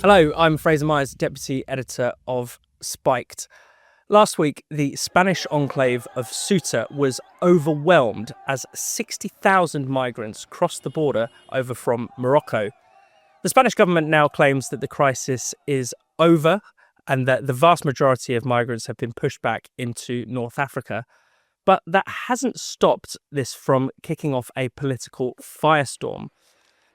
Hello, I'm Fraser Myers, Deputy Editor of Spiked. Last week, the Spanish enclave of Ceuta was overwhelmed as 60,000 migrants crossed the border over from Morocco. The Spanish government now claims that the crisis is over and that the vast majority of migrants have been pushed back into North Africa. But that hasn't stopped this from kicking off a political firestorm.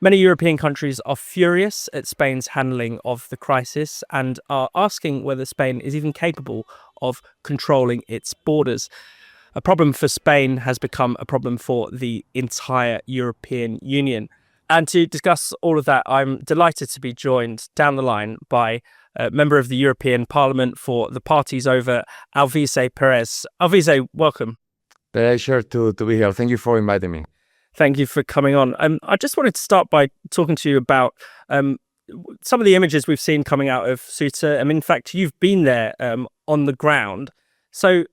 Many European countries are furious at Spain's handling of the crisis and are asking whether Spain is even capable of controlling its borders. A problem for Spain has become a problem for the entire European Union. And to discuss all of that, I'm delighted to be joined down the line by a member of the European Parliament for the Parties Over, Alvise Perez. Alvise, welcome. Pleasure to be here. Thank you for inviting me. Thank you for coming on. I just wanted to start by talking to you about some of the images we've seen coming out of Ceuta. In fact, you've been there on the ground. So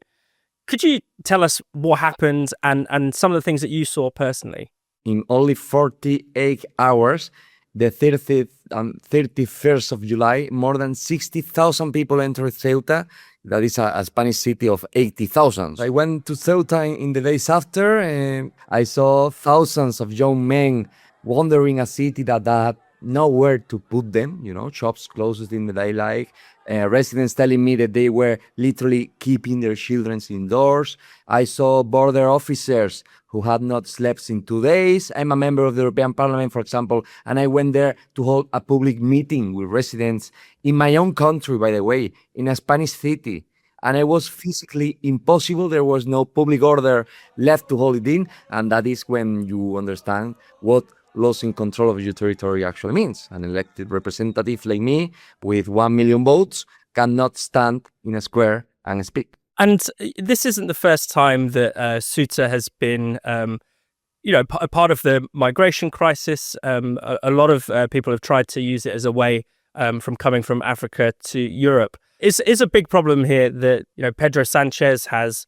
could you tell us what happened and some of the things that you saw personally? In only 48 hours, the 30th and 31st of July, more than 60,000 people entered Ceuta. That is a Spanish city of 80,000. I went to Ceuta in the days after, and I saw thousands of young men wandering a city that had nowhere to put them, shops closed in the daylight, residents telling me that they were literally keeping their children indoors. I saw border officers who had not slept in 2 days. I'm a member of the European Parliament, for example, and I went there to hold a public meeting with residents in my own country, by the way, in a Spanish city. And it was physically impossible. There was no public order left to hold it in. And that is when you understand what losing control of your territory actually means. An elected representative like me with 1 million votes cannot stand in a square and speak. And this isn't the first time that Ceuta has been, a part of the migration crisis. A lot of people have tried to use it as a way from coming from Africa to Europe. Is a big problem here that Pedro Sanchez has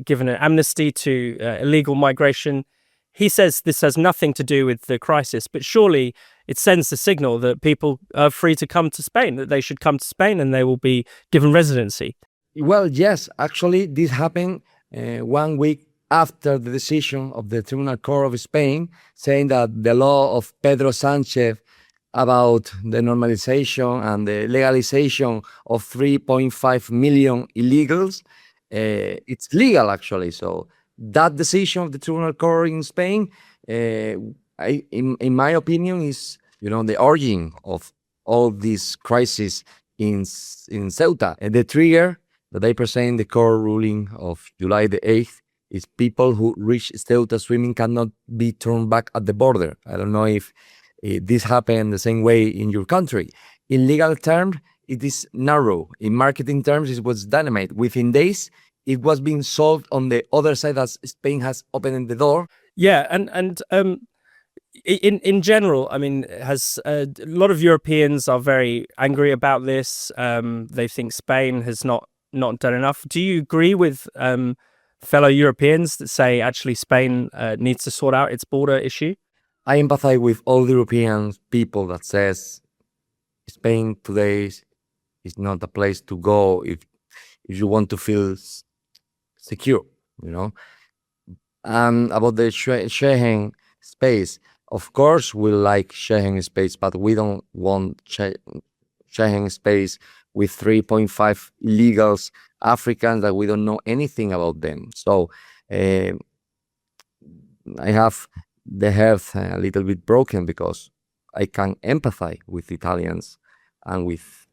given an amnesty to illegal migration. He says this has nothing to do with the crisis, but surely it sends the signal that people are free to come to Spain, that they should come to Spain and they will be given residency. Well, yes, actually, this happened 1 week after the decision of the Tribunal Court of Spain, saying that the law of Pedro Sanchez about the normalization and the legalization of 3.5 million illegals, it's legal, actually. So that decision of the Tribunal Court in Spain, in my opinion, is the origin of all this crisis in Ceuta. And the trigger that I present in the court ruling of July the 8th is people who reach Ceuta swimming cannot be turned back at the border. I don't know if this happened the same way in your country. In legal terms, it is narrow. In marketing terms, it was dynamite. Within days, it was being solved on the other side as Spain has opened the door. Yeah, and in general, has a lot of Europeans are very angry about this. They think Spain has not done enough. Do you agree with fellow Europeans that say actually Spain needs to sort out its border issue? I empathize with all the European people that says Spain today is not a place to go if you want to feel secure, And about the Schengen space, of course we like Schengen space, but we don't want Schengen space with 3.5 illegals, Africans that we don't know anything about them. So I have the heart a little bit broken because I can empathize with Italians and with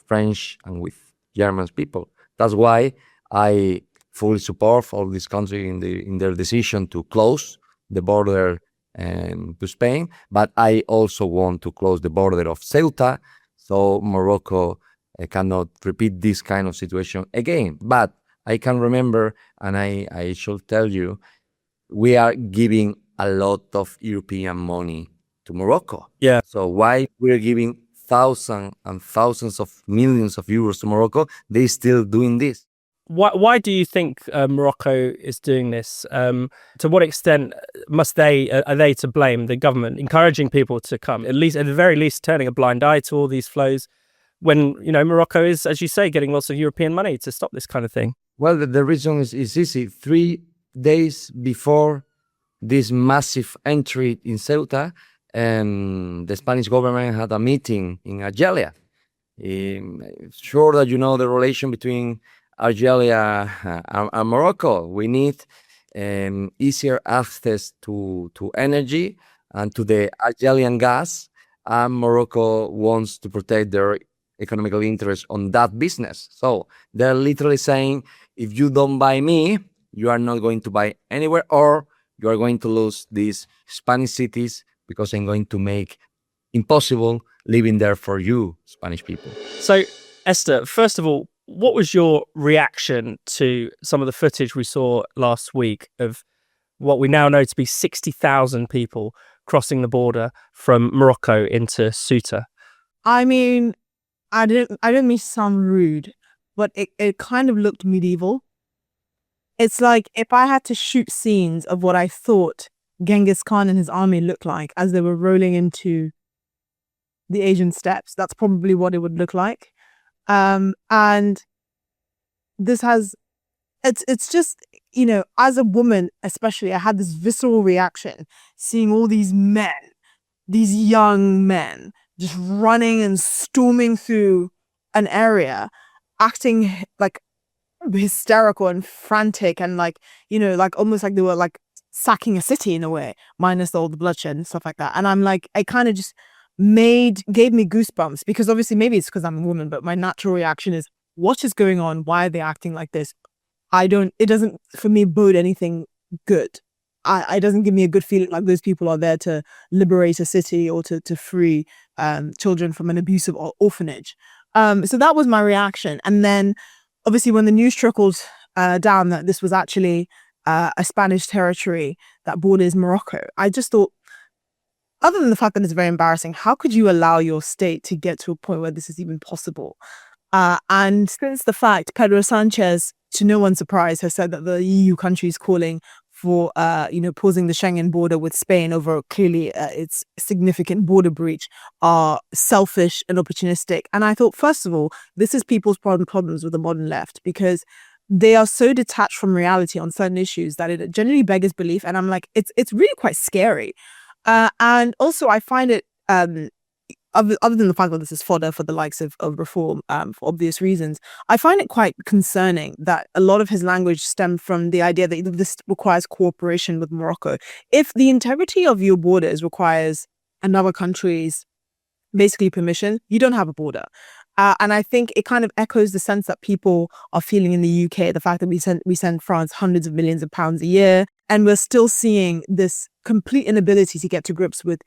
French and with German people. That's why I fully support all these countries in their decision to close the border to Spain. But I also want to close the border of Ceuta, so Morocco cannot repeat this kind of situation again. But I can remember, and I should tell you, we are giving a lot of European money to Morocco. Yeah. So why we're giving thousands and thousands of millions of euros to Morocco, they still doing this? Why do you think Morocco is doing this? To what extent are they to blame, the government, encouraging people to come, at the very least, turning a blind eye to all these flows when, Morocco is, as you say, getting lots of European money to stop this kind of thing? Well, the reason is easy. 3 days before this massive entry in Ceuta, the Spanish government had a meeting in Algeria. Sure that you know the relation between Algeria and Morocco. We need easier access to energy and to the Algerian gas, and Morocco wants to protect their economical interest on that business. So they're literally saying, if you don't buy me, you are not going to buy anywhere, or you are going to lose these Spanish cities because I'm going to make impossible living there for you, Spanish people. So, Esther, first of all, what was your reaction to some of the footage we saw last week of what we now know to be 60,000 people crossing the border from Morocco into Ceuta? I mean, I didn't mean to sound rude, but it kind of looked medieval. It's like if I had to shoot scenes of what I thought Genghis Khan and his army looked like as they were rolling into the Asian steppes, that's probably what it would look like. And this has, it's just, as a woman especially, I had this visceral reaction seeing all these men, these young men, just running and storming through an area, acting like hysterical and frantic and like almost like they were like sacking a city in a way, minus all the bloodshed and stuff like that. And I'm like, I kind of just gave me goosebumps, because obviously maybe it's because I'm a woman, but my natural reaction is, what is going on? Why are they acting like this? It doesn't for me bode anything good. It doesn't give me a good feeling like those people are there to liberate a city or to free children from an abusive orphanage. So that was my reaction. And then obviously when the news trickled down that this was actually a Spanish territory that borders Morocco, I just thought, other than the fact that it's very embarrassing, how could you allow your state to get to a point where this is even possible? And since the fact, Pedro Sanchez, to no one's surprise, has said that the EU countries calling for, pausing the Schengen border with Spain over clearly its significant border breach are selfish and opportunistic. And I thought, first of all, this is people's problems with the modern left, because they are so detached from reality on certain issues that it generally beggars belief. And I'm like, it's really quite scary. And also I find it, other than the fact that this is fodder for the likes of reform, for obvious reasons, I find it quite concerning that a lot of his language stemmed from the idea that this requires cooperation with Morocco. If the integrity of your borders requires another country's basically permission, you don't have a border. And I think it kind of echoes the sense that people are feeling in the UK, the fact that we send France hundreds of millions of pounds a year, and we're still seeing this complete inability to get to grips with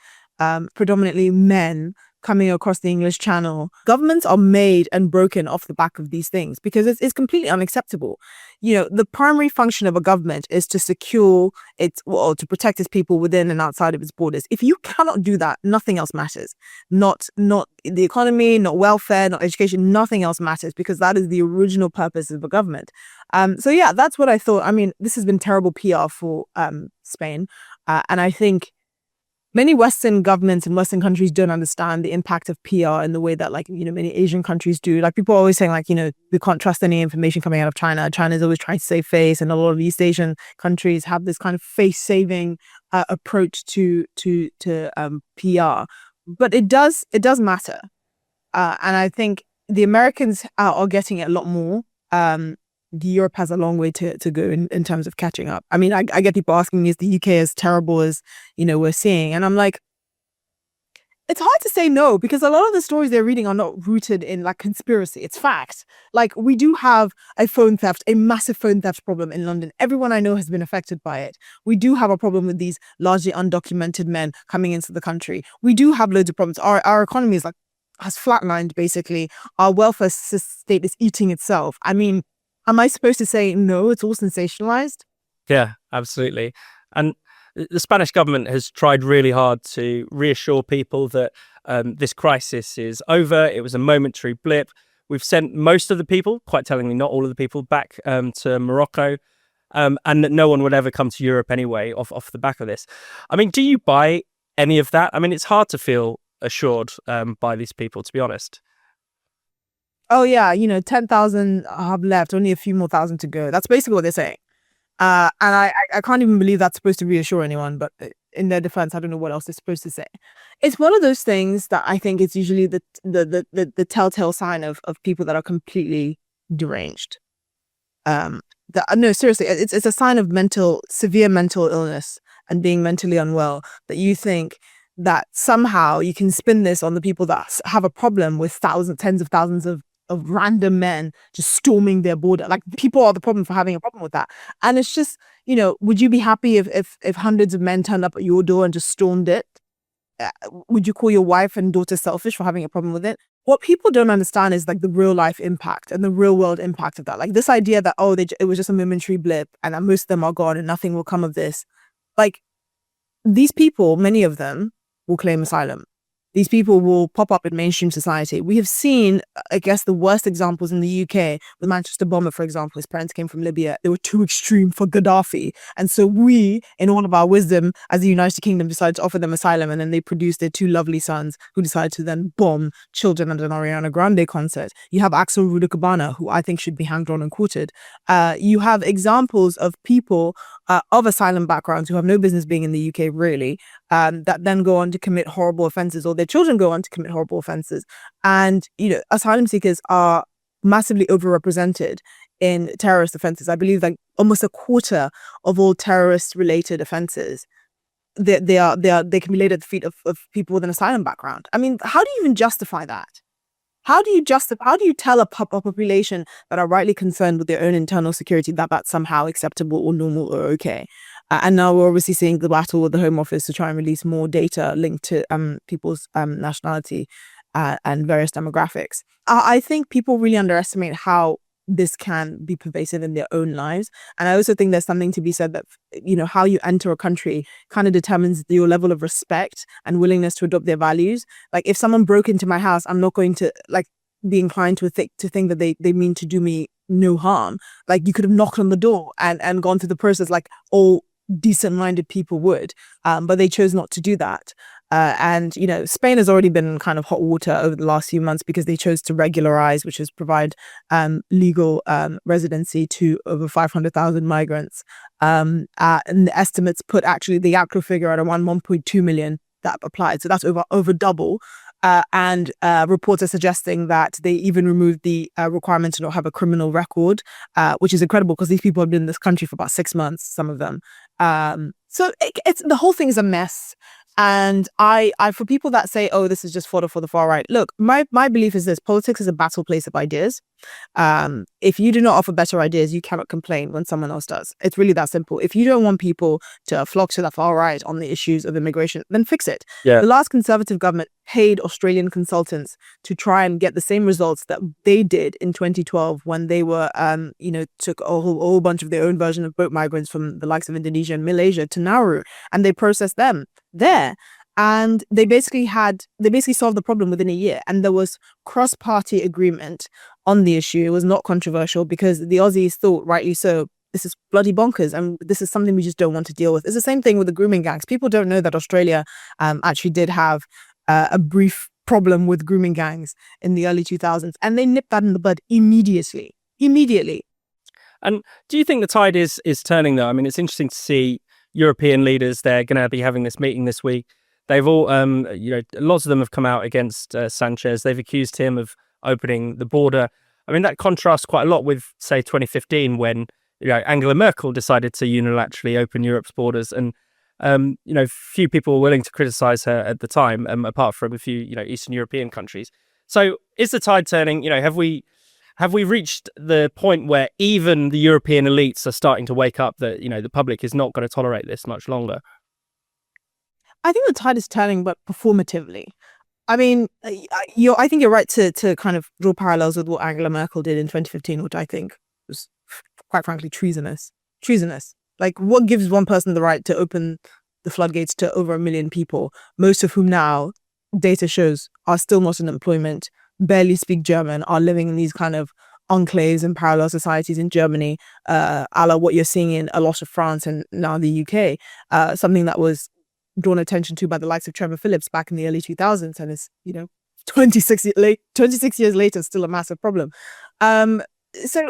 predominantly men coming across the English Channel. Governments are made and broken off the back of these things because it's completely unacceptable. The primary function of a government is to secure to protect its people within and outside of its borders. If you cannot do that, nothing else matters. Not the economy, not welfare, not education, nothing else matters, because that is the original purpose of a government. So yeah, that's what I thought. I mean, this has been terrible PR for Spain. And I think many Western governments and Western countries don't understand the impact of PR in the way that, many Asian countries do. Like, people are always saying, we can't trust any information coming out of China. China's always trying to save face, and a lot of East Asian countries have this kind of face-saving approach to PR. But it does matter. And I think the Americans are getting it a lot more. Europe has a long way to go in terms of catching up. I mean, I get people asking me, is the UK as terrible as, we're seeing? And I'm like, it's hard to say no, because a lot of the stories they're reading are not rooted in conspiracy. It's fact. We do have a massive phone theft problem in London. Everyone I know has been affected by it. We do have a problem with these largely undocumented men coming into the country. We do have loads of problems. Our economy is has flatlined, basically. Our welfare state is eating itself. I mean, am I supposed to say, no, it's all sensationalized? Yeah, absolutely. And the Spanish government has tried really hard to reassure people that this crisis is over. It was a momentary blip. We've sent most of the people, quite tellingly, not all of the people, back to Morocco, and that no one would ever come to Europe anyway off the back of this. I mean, do you buy any of that? I mean, it's hard to feel assured by these people, to be honest. Oh yeah, 10,000 have left, only a few more thousand to go. That's basically what they're saying. And I can't even believe that's supposed to reassure anyone, but in their defense, I don't know what else they're supposed to say. It's one of those things that I think it's usually the telltale sign of people that are completely deranged. No, seriously, it's a sign of severe mental illness and being mentally unwell, that you think that somehow you can spin this on the people that have a problem with tens of thousands of random men just storming their border. Like, people are the problem for having a problem with that. And it's just, would you be happy if hundreds of men turned up at your door and just stormed it? Would you call your wife and daughter selfish for having a problem with it? What people don't understand is like the real life impact and the real world impact of that. Like this idea that, it was just a momentary blip and that most of them are gone and nothing will come of this. Like, these people, many of them will claim asylum. These people will pop up in mainstream society. We have seen, I guess, the worst examples in the UK. The Manchester bomber, for example, his parents came from Libya. They were too extreme for Gaddafi. And so we, in all of our wisdom, as the United Kingdom, decided to offer them asylum. And then they produced their two lovely sons who decided to then bomb children at an Ariana Grande concert. You have Axel Rudakabana, who I think should be hanged, drawn and quartered. You have examples of people of asylum backgrounds who have no business being in the UK, really, that then go on to commit horrible offences, or their children go on to commit horrible offences. And, asylum seekers are massively overrepresented in terrorist offences. I believe like almost a quarter of all terrorist-related offences, they can be laid at the feet of people with an asylum background. I mean, how do you even justify that? How do you tell a population that are rightly concerned with their own internal security that that's somehow acceptable or normal or okay? And now we're obviously seeing the battle with the Home Office to try and release more data linked to people's nationality and various demographics. I think people really underestimate how this can be pervasive in their own lives. And I also think there's something to be said that, how you enter a country kind of determines your level of respect and willingness to adopt their values. Like, if someone broke into my house, I'm not going to be inclined to think that they mean to do me no harm. Like, you could have knocked on the door and gone through the process like all decent-minded people would, but they chose not to do that. And Spain has already been kind of hot water over the last few months because they chose to regularize, which is provide legal residency to over 500,000 migrants. And the estimates put actually the actual figure at around 1.2 million that applied. So that's over double. And reports are suggesting that they even removed the requirement to not have a criminal record, which is incredible because these people have been in this country for about 6 months, some of them. So it's the whole thing is a mess. And I for people that say, oh, this is just fodder for the far right, look, my belief is this: politics is a battle place of ideas. If you do not offer better ideas, you cannot complain when someone else does. It's really that simple. If you don't want people to flock to the far right on the issues of immigration, then fix it. Yeah. The last Conservative government paid Australian consultants to try and get the same results that they did in 2012 when they were, took a whole bunch of their own version of boat migrants from the likes of Indonesia and Malaysia to Nauru, and they processed them there. And they basically solved the problem within a year. And there was cross-party agreement on the issue. It was not controversial because the Aussies thought, rightly so, this is bloody bonkers and this is something we just don't want to deal with. It's the same thing with the grooming gangs. People don't know that Australia actually did have a brief problem with grooming gangs in the early 2000s, and they nipped that in the bud immediately. And do you think the tide is turning, though? I mean, it's interesting to see European leaders. They're going to be having this meeting this week. They've all, lots of them have come out against Sanchez. They've accused him of opening the border. I mean, that contrasts quite a lot with, say, 2015 when Angela Merkel decided to unilaterally open Europe's borders, and few people were willing to criticize her at the time, apart from a few Eastern European countries. So, is the tide turning? Have we reached the point where even the European elites are starting to wake up that the public is not going to tolerate this much longer? I think the tide is turning, but performatively. I mean, I think you're right to kind of draw parallels with what Angela Merkel did in 2015, which I think was, quite frankly, treasonous. Like, what gives one person the right to open the floodgates to over 1 million people, most of whom now, data shows, are still not in employment, barely speak German are living in these kind of enclaves and parallel societies in Germany, a la what you're seeing in a lot of France and now the UK, something that was drawn attention to by the likes of Trevor Phillips back in the early 2000s and is, 26 years later, still a massive problem. So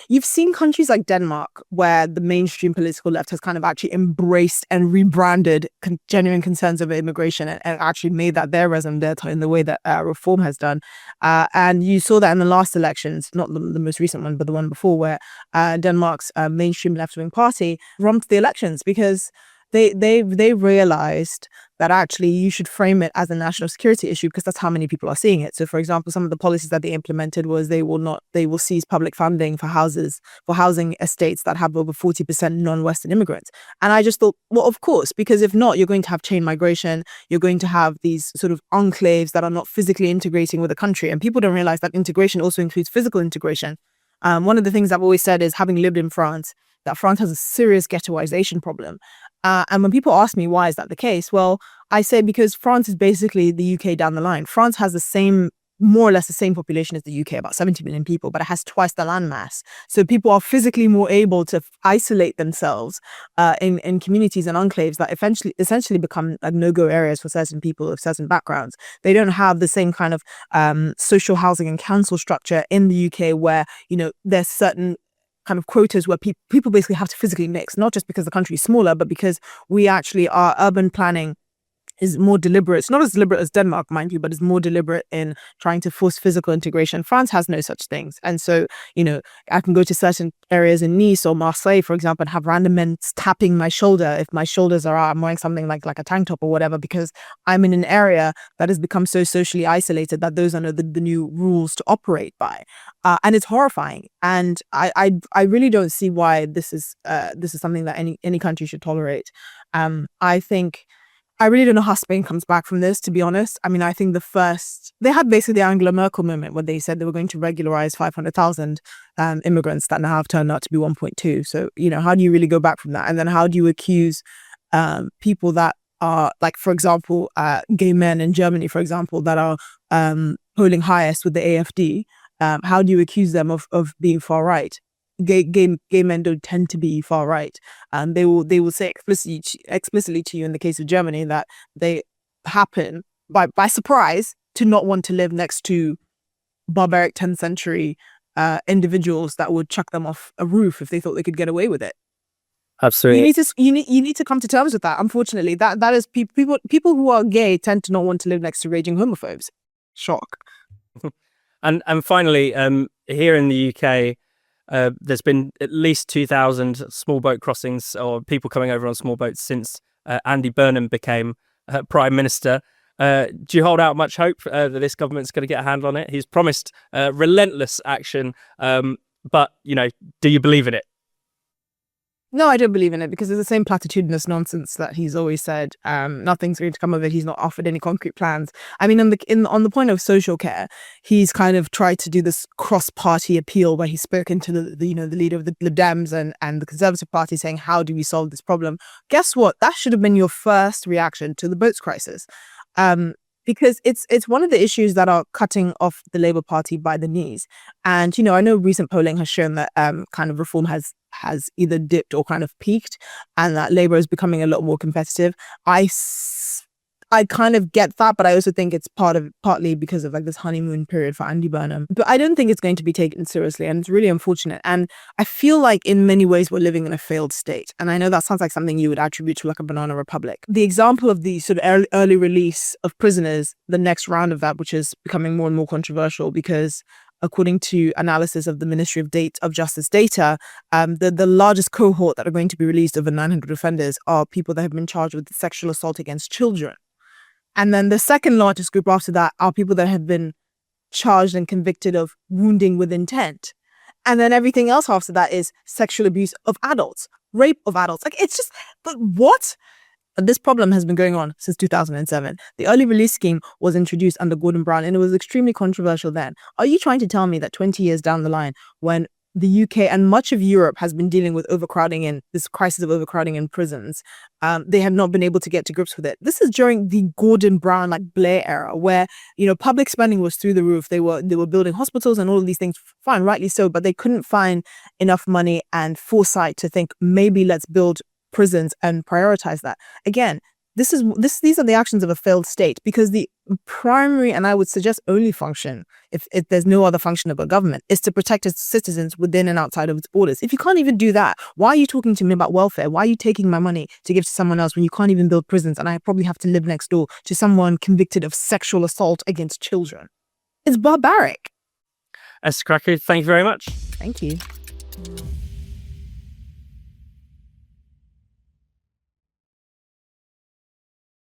you've seen countries like Denmark where the mainstream political left has kind of actually embraced and rebranded genuine concerns over immigration and actually made that their raison d'etre in the way that Reform has done. And you saw that in the last elections, not the most recent one, but the one before, where Denmark's mainstream left-wing party romped the elections because they realized that actually you should frame it as a national security issue because that's how many people are seeing it. So, for example, some of the policies that they implemented was they will cease public funding for housing estates that have over 40% non-Western immigrants. And I just thought, well, of course, because if not, you're going to have chain migration. You're going to have these sort of enclaves that are not physically integrating with the country. And people don't realize that integration also includes physical integration. One of the things I've always said is, having lived in France, that France has a serious ghettoization problem. And when people ask me why is that the case, well, I say because France is basically the UK down the line. France has more or less the same population as the UK, about 70 million people, but it has twice the landmass. So people are physically more able to isolate themselves in communities and enclaves that essentially become like no-go areas for certain people of certain backgrounds. They don't have the same kind of social housing and council structure in the UK where, there's certain kind of quotas where people basically have to physically mix, not just because the country is smaller, but because our urban planning is more deliberate. It's not as deliberate as Denmark, mind you, but it's more deliberate in trying to force physical integration. France has no such things. And so, I can go to certain areas in Nice or Marseille, for example, and have random men tapping my shoulder if my shoulders are out. I'm wearing something like a tank top or whatever, because I'm in an area that has become so socially isolated that those are the new rules to operate by. And it's horrifying. And I really don't see why this is something that any country should tolerate. I really don't know how Spain comes back from this, to be honest. I mean, I think they had basically the Angela Merkel moment when they said they were going to regularize 500,000 immigrants that now have turned out to be 1.2. So, how do you really go back from that? And then how do you accuse people that are, like, for example, gay men in Germany, for example, that are polling highest with the AfD? How do you accuse them of being far right? Gay men don't tend to be far right. They will say explicitly to you in the case of Germany that they happen by surprise to not want to live next to barbaric 10th century individuals that would chuck them off a roof if they thought they could get away with it. Absolutely. You need to come to terms with that. Unfortunately, that is people who are gay tend to not want to live next to raging homophobes. Shock. And finally, here in the UK, there's been at least 2,000 small boat crossings or people coming over on small boats since Andy Burnham became Prime Minister. Do you hold out much hope that this government's going to get a handle on it? He's promised relentless action, but, do you believe in it? No, I don't believe in it because it's the same platitudinous nonsense that he's always said. Nothing's going to come of it. He's not offered any concrete plans. I mean, on the point of social care, he's kind of tried to do this cross-party appeal where he's spoken to the leader of the Lib Dems and the Conservative Party saying, how do we solve this problem? Guess what? That should have been your first reaction to the boats crisis. Because it's one of the issues that are cutting off the Labour Party by the knees. And, I know recent polling has shown that kind of Reform has either dipped or kind of peaked and that Labour is becoming a lot more competitive. I kind of get that, but I also think it's partly because of like this honeymoon period for Andy Burnham. But I don't think it's going to be taken seriously, and it's really unfortunate. And I feel like in many ways we're living in a failed state. And I know that sounds like something you would attribute to like a banana republic. The example of the sort of early release of prisoners, the next round of that, which is becoming more and more controversial because according to analysis of the Ministry of Justice data, the largest cohort that are going to be released, over 900 offenders, are people that have been charged with sexual assault against children. And then the second largest group after that are people that have been charged and convicted of wounding with intent. And then everything else after that is sexual abuse of adults, rape of adults. Like, it's just, but what? This problem has been going on since 2007. The early release scheme was introduced under Gordon Brown and it was extremely controversial then. Are you trying to tell me that 20 years down the line, when the UK and much of Europe has been dealing with overcrowding and this crisis of overcrowding in prisons. They have not been able to get to grips with it. This is during the Gordon Brown, like Blair era, where, you know, public spending was through the roof. They were building hospitals and all of these things, fine, rightly so, but they couldn't find enough money and foresight to think, maybe let's build prisons and prioritize that. Again, these are the actions of a failed state, because the primary, and I would suggest only function, if there's no other function of a government, is to protect its citizens within and outside of its borders. If you can't even do that, why are you talking to me about welfare? Why are you taking my money to give to someone else when you can't even build prisons and I probably have to live next door to someone convicted of sexual assault against children? It's barbaric. Esther Krakow, thank you very much. Thank you.